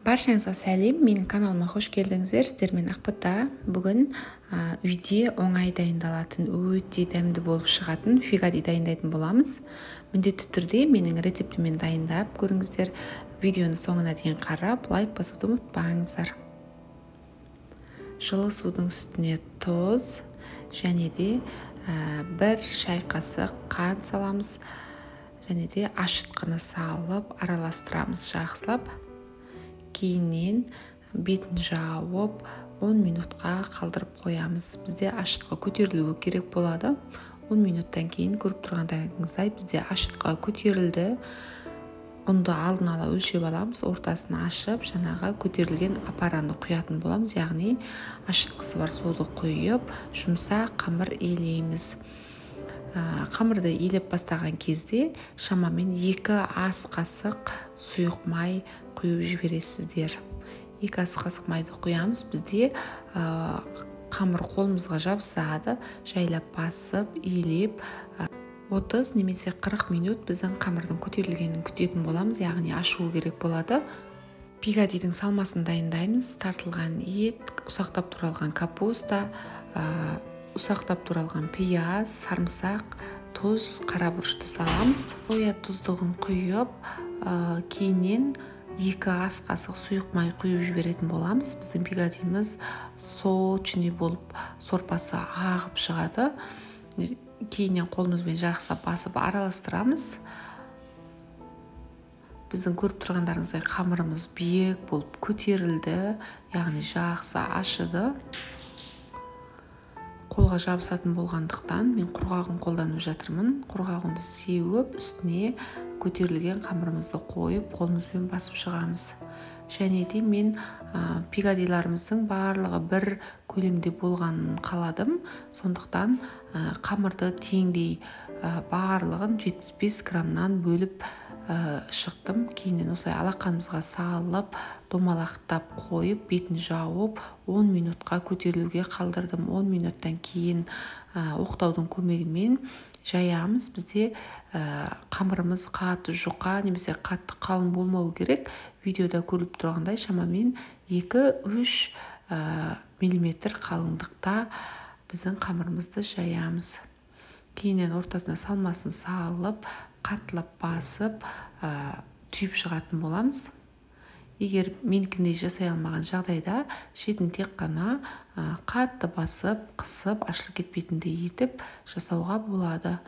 Баршаңызға сәлем, менің каналыма қош келдіңіздер. Сіздермен Ақбота. Бүгін үйде оңай дайындалатын, өте дәмді болып шығатын фигади дайындайтын боламыз. Міндетті түрде менің рецептіммен дайындап көріңіздер. Видеоны соңына дейін қарап, лайк басуды ұмытпаңыздар. Жылы судың үстіне тұз және де 1 шай қасық қант саламыз. Және де ашытқыны салып, араластырамыз жақсылап. Кейіннен бетін жауып 10 минутқа қалдырып қоямыз. Бізде ашытқы көтерілуі керек болады. 10 минуттан кейін көріп тұрғандарыңыздай бізде ашытқы көтерілді. Ұнды алдын ала өлшеп аламыз, ортасын ашып, жаңағы көтерілген апаранды құятын боламыз. Яғни ашытқысы бар суды құйып, жұмсақ қамыр илейміз. Қамырды илеп бастаған кезде шамамен 2 ас қасық сұйық май құйып жібересіздер. 2 ас қасық майды құямыз. Бізде қамыр қолымызға жабысады, жайлап басып, илеп 30 немесе 40 минут біздің қамырдың көтерілгенін күтетін боламыз, яғни ашуы керек болады. Фигадидің салмасын дайындаймыз. Тартылған ет, ұсақтап туралған капуста, ұсақтап туралған пияз, сарымсақ, тұз, қара бұрышты саламыз. Соя тұздығын құйып, кейіннен 2 ас қасық сұйық май құйып жіберетін боламыз. Біздің фигадиміз сочный болып, сорпасы ағып шығады. Кейіннен қолымызбен жақсылап басып араластырамыз. Біздің көріп тұрғандарыңыздай қамырымыз биік болып көтерілді, яғни жақсы ашыды. Қолға жабысатын болғандықтан мен құрғағын қолданып жатырмын. Құрғағынды сеуіп, үстіне көтерілген қамырымызды қойып, қолымызбен басып шығамыз. Және де мен фигадиларымыздың барлығы бір көлемде болғанын қаладым. Сондықтан қамырды теңдей барлығын 75 граммнан бөліп шықтым. Кейіннен осылай алақанымызға салып, домалақтап қойып, бетін жауып, 10 минутқа көтерілуге қалдырдым. 10 минуттан кейін оқтаудың көмегімен жаямыз. Бізде қамырымыз қатты жұқа немесе қатты қалың болмауы керек. Видеода көріліп тұрғандай шамамен 2-3 миллиметр қалыңдықта біздің қамырымызды жаямыз. Кейіннен ортасына салмасын салып, қаттылап басып, түйіп шығатын боламыз. Егер менікіндей жасай алмаған жағдайда шетін тек қана қатты басып, қысып, ашылып кетпейтіндей етіп жасауға болады.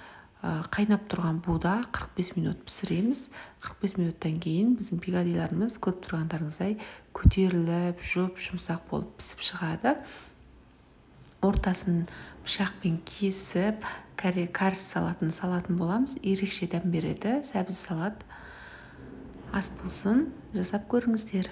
Қайнап тұрған буда 45 минут пісіреміз. 45 минуттан кейін біздің фигадиларымыз көріп тұрғандарыңыздай көтеріліп, жұмсақ болып пісіп шығады. Ортасын пышақпен кесіп, кәріс салатын боламыз. Ерекше дәм береді. Сәбіз салат ас болсын, жасап көріңіздер.